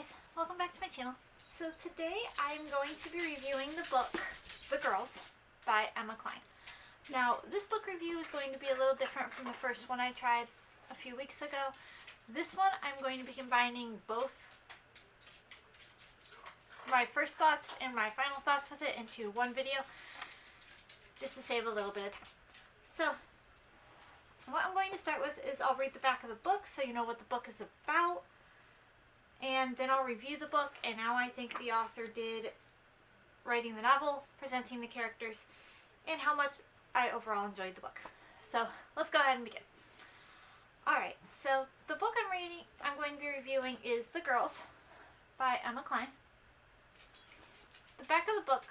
guys, welcome back to my channel. So today I'm going to be reviewing the book, The Girls by Emma Cline. Now this book review is going to be a little different from the first one I tried a few weeks ago. This one I'm going to be combining both my first thoughts and my final thoughts with it into one video, just to save a little bit of time. So what I'm going to start with is I'll read the back of the book so you know what the book is about. And then I'll review the book and how I think the author did writing the novel, presenting the characters, and how much I overall enjoyed the book. So let's go ahead and begin. Alright, so the book I'm going to be reviewing is The Girls by Emma Cline. The back of the book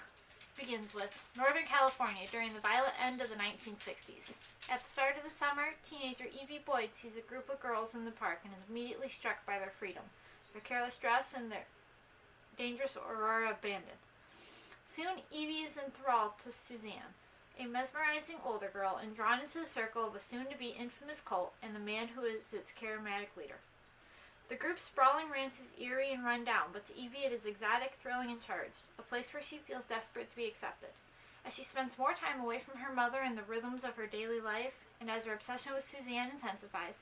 begins with Northern California during the violent end of the 1960s. At the start of the summer, teenager Evie Boyd sees a group of girls in the park and is immediately struck by their freedom, their careless dress, and their dangerous aurora abandon. Soon, Evie is enthralled to Suzanne, a mesmerizing older girl, and drawn into the circle of a soon-to-be infamous cult and the man who is its charismatic leader. The group's sprawling ranch is eerie and run down, but to Evie it is exotic, thrilling, and charged, a place where she feels desperate to be accepted. As she spends more time away from her mother and the rhythms of her daily life, and as her obsession with Suzanne intensifies,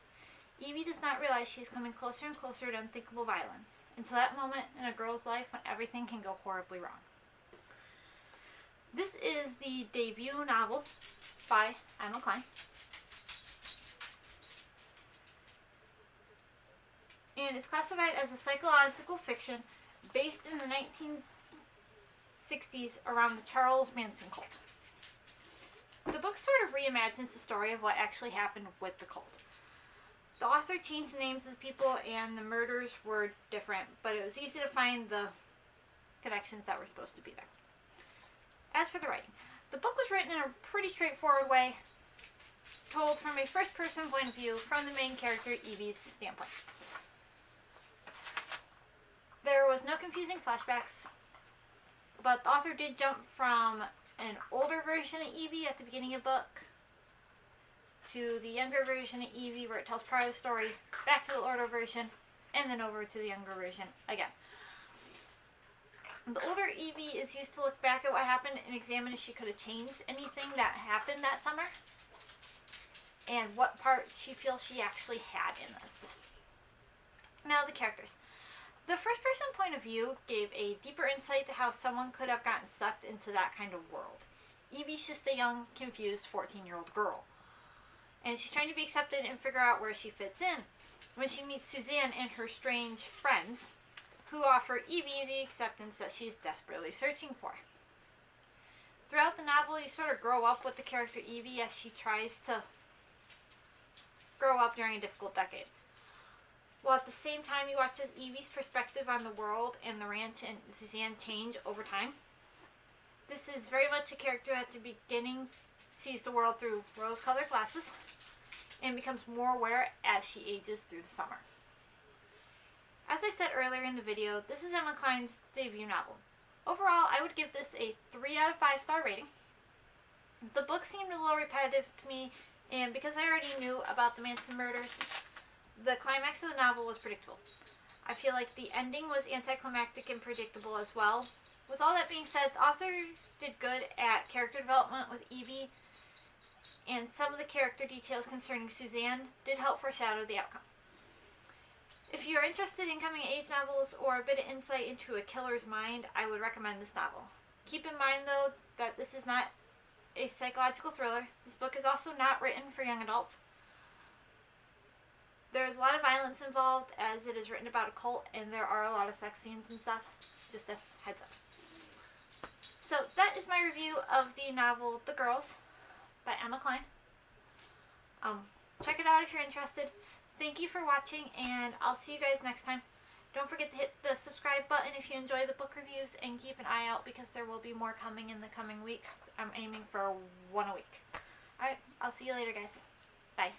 Evie does not realize she is coming closer and closer to unthinkable violence, until that moment in a girl's life when everything can go horribly wrong. This is the debut novel by Emma Cline. And it's classified as a psychological fiction based in the 1960s around the Charles Manson cult. The book sort of reimagines the story of what actually happened with the cult. The author changed the names of the people and the murders were different, but it was easy to find the connections that were supposed to be there. As for the writing, the book was written in a pretty straightforward way, told from a first-person point of view from the main character Evie's standpoint. There was no confusing flashbacks, but the author did jump from an older version of Evie at the beginning of the book to the younger version of Evie where it tells part of the story, back to the older version, and then over to the younger version again. The older Evie is used to look back at what happened and examine if she could have changed anything that happened that summer and what part she feels she actually had in this. Now the characters. The first person point of view gave a deeper insight to how someone could have gotten sucked into that kind of world. Evie's just a young, confused 14-year-old girl, and she's trying to be accepted and figure out where she fits in when she meets Suzanne and her strange friends, who offer Evie the acceptance that she's desperately searching for. Throughout the novel, you sort of grow up with the character Evie as she tries to grow up during a difficult decade, while at the same time you watch as Evie's perspective on the world and the ranch and Suzanne change over time. This is very much a character at the beginning sees the world through rose-colored glasses and becomes more aware as she ages through the summer. As I said earlier in the video, this is Emma Cline's debut novel. Overall, I would give this a 3 out of 5 star rating. The book seemed a little repetitive to me, and because I already knew about the Manson murders, the climax of the novel was predictable. I feel like the ending was anticlimactic and predictable as well. With all that being said, the author did good at character development with Evie, and some of the character details concerning Suzanne did help foreshadow the outcome. If you're interested in coming-of-age novels or a bit of insight into a killer's mind, I would recommend this novel. Keep in mind, though, that this is not a psychological thriller. This book is also not written for young adults. There is a lot of violence involved as it is written about a cult, and there are a lot of sex scenes and stuff. Just a heads up. So that is my review of the novel The Girls by Emma Cline. Check it out if you're interested. Thank you for watching, and I'll see you guys next time. Don't forget to hit the subscribe button if you enjoy the book reviews, and keep an eye out because there will be more coming in the coming weeks. I'm aiming for one a week. Alright, I'll see you later, guys. Bye.